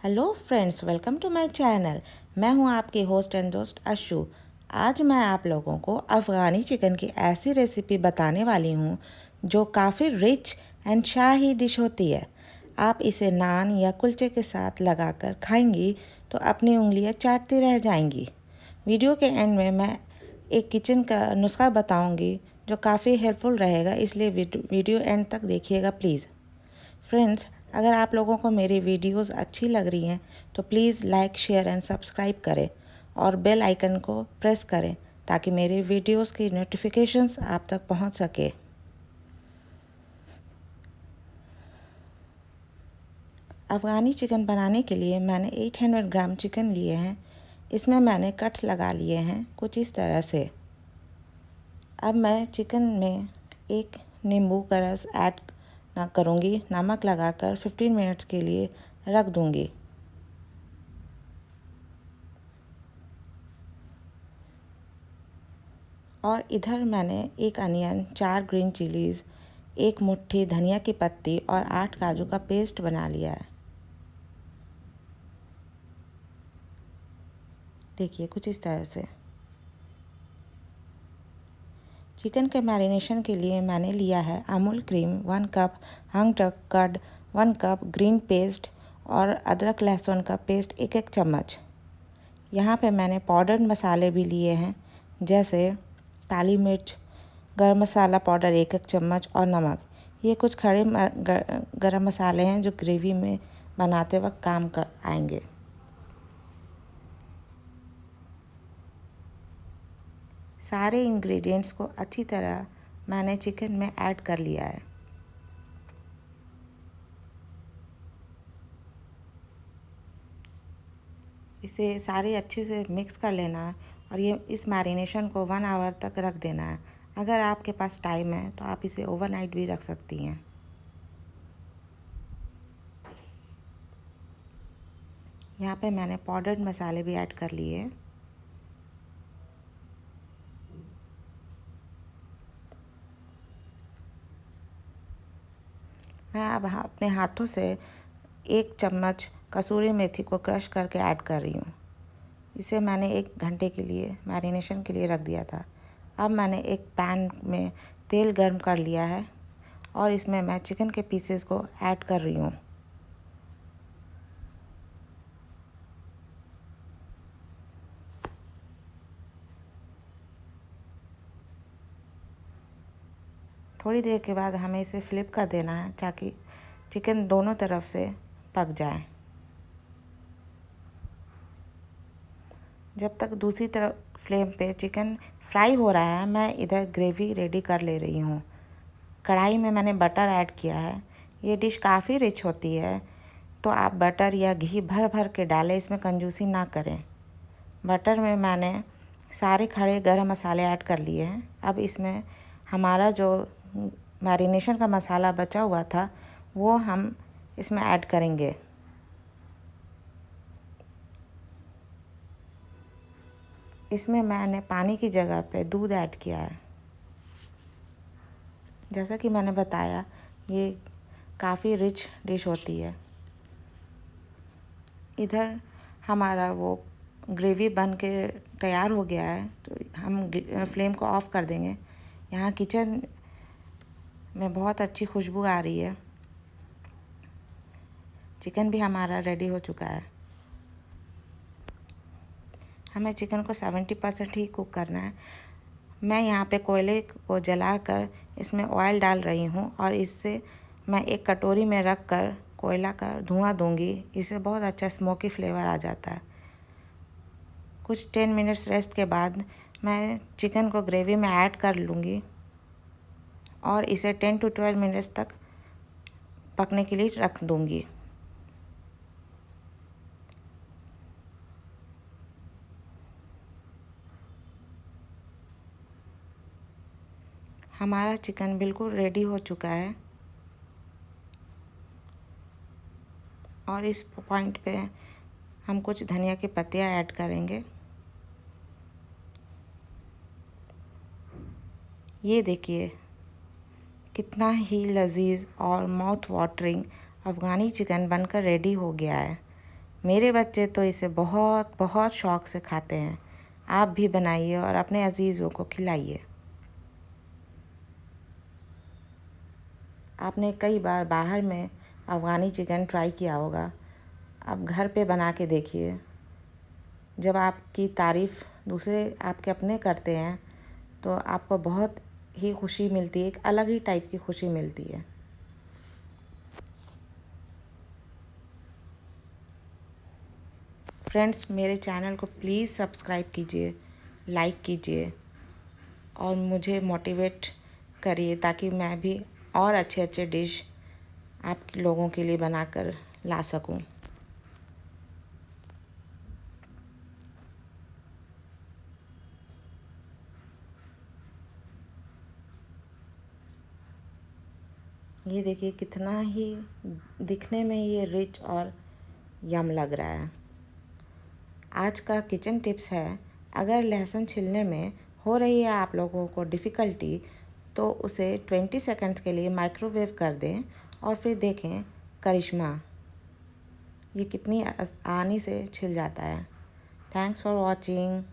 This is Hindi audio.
Hello friends, welcome to my channel. मैं हूं आपकी होस्ट एंड दोस्त अशु। आज मैं आप लोगों को अफ़गानी चिकन की ऐसी रेसिपी बताने वाली हूं जो काफ़ी रिच एंड शाही डिश होती है। आप इसे नान या कुलचे के साथ लगाकर खाएंगी तो अपनी उंगलियां चाटती रह जाएंगी। वीडियो के एंड में मैं एक किचन का नुस्खा बताऊंगी जो काफ़ी हेल्पफुल रहेगा, इसलिए वीडियो एंड तक देखिएगा प्लीज़। फ्रेंड्स, अगर आप लोगों को मेरी वीडियोस अच्छी लग रही हैं तो please like, share and subscribe करें और बेल आइकन को प्रेस करें ताकि मेरी वीडियोस की नोटिफिकेशंस आप तक पहुंच सके। अफ़गानी चिकन बनाने के लिए मैंने 800 ग्राम चिकन लिए हैं। इसमें मैंने कट्स लगा लिए हैं कुछ इस तरह से। अब मैं चिकन में एक नींबू का रस ऐड करूँगी। नमक लगाकर 15 मिनट्स के लिए रख दूँगी। और इधर मैंने एक अनियन, 4 ग्रीन चिलीज़, एक मुट्ठी धनिया की पत्ती और 8 काजू का पेस्ट बना लिया है। देखिए कुछ इस तरह से। चिकन के मैरिनेशन के लिए मैंने लिया है अमूल क्रीम 1 कप, हंग टक कर्ड 1 कप, ग्रीन पेस्ट और अदरक लहसुन का पेस्ट 1-1 चम्मच। यहाँ पे मैंने पाउडर्ड मसाले भी लिए हैं, जैसे काली मिर्च, गरम मसाला पाउडर 1-1 चम्मच और नमक। ये कुछ खड़े गरम मसाले हैं जो ग्रेवी में बनाते वक्त काम कर आएंगे। सारे इंग्रेडिएंट्स को अच्छी तरह मैंने चिकन में ऐड कर लिया है। इसे सारे अच्छे से मिक्स कर लेना है और ये इस मैरिनेशन को 1 आवर तक रख देना है। अगर आपके पास टाइम है तो आप इसे ओवरनाइट भी रख सकती हैं। यहाँ पे मैंने पाउडर्ड मसाले भी ऐड कर लिए। मैं अब अपने हाथों से 1 चम्मच कसूरी मेथी को क्रश करके ऐड कर रही हूँ। इसे मैंने 1 घंटे के लिए मैरिनेशन के लिए रख दिया था। अब मैंने एक पैन में तेल गर्म कर लिया है और इसमें मैं चिकन के पीसेस को ऐड कर रही हूँ। थोड़ी देर के बाद हमें इसे फ्लिप कर देना है ताकि चिकन दोनों तरफ से पक जाए। जब तक दूसरी तरफ फ्लेम पे चिकन फ्राई हो रहा है, मैं इधर ग्रेवी रेडी कर ले रही हूँ। कढ़ाई में मैंने बटर ऐड किया है। ये डिश काफ़ी रिच होती है, तो आप बटर या घी भर भर के डालें, इसमें कंजूसी ना करें। बटर में मैंने सारे खड़े गरम मसाले ऐड कर लिए हैं। अब इसमें हमारा जो मैरिनेशन का मसाला बचा हुआ था वो हम इसमें ऐड करेंगे। इसमें मैंने पानी की जगह पे दूध ऐड किया है। जैसा कि मैंने बताया, ये काफ़ी रिच डिश होती है। इधर हमारा वो ग्रेवी बन के तैयार हो गया है, तो हम फ्लेम को ऑफ़ कर देंगे। यहाँ किचन में बहुत अच्छी खुशबू आ रही है। चिकन भी हमारा रेडी हो चुका है। हमें चिकन को 70% ही कुक करना है। मैं यहाँ पे कोयले को जलाकर इसमें ऑयल डाल रही हूँ और इससे मैं एक कटोरी में रख कर कोयला का धुआं दूँगी। इससे बहुत अच्छा स्मोकी फ्लेवर आ जाता है। कुछ 10 मिनट्स रेस्ट के बाद मैं चिकन को ग्रेवी में ऐड कर लूँगी और इसे 10 to 12 मिनट्स तक पकने के लिए रख दूँगी। हमारा चिकन बिल्कुल रेडी हो चुका है और इस पॉइंट पे हम कुछ धनिया की पत्तियाँ ऐड करेंगे। ये देखिए कितना ही लजीज और माउथ वाटरिंग अफ़गानी चिकन बनकर रेडी हो गया है। मेरे बच्चे तो इसे बहुत बहुत शौक़ से खाते हैं। आप भी बनाइए और अपने अजीज़ों को खिलाइए। आपने कई बार बाहर में अफ़गानी चिकन ट्राई किया होगा, आप घर पे बना के देखिए। जब आपकी तारीफ़ दूसरे आपके अपने करते हैं तो आपको बहुत ही खुशी मिलती है, एक अलग ही टाइप की खुशी मिलती है। फ्रेंड्स, मेरे चैनल को प्लीज़ सब्सक्राइब कीजिए, लाइक कीजिए और मुझे मोटिवेट करिए ताकि मैं भी और अच्छे अच्छे डिश आप लोगों के लिए बनाकर ला सकूं। ये देखिए कितना ही दिखने में ये रिच और यम लग रहा है। आज का किचन टिप्स है, अगर लहसुन छिलने में हो रही है आप लोगों को डिफ़िकल्टी तो उसे 20 सेकंड्स के लिए माइक्रोवेव कर दें और फिर देखें करिश्मा, ये कितनी आसानी से छिल जाता है। Thanks for watching.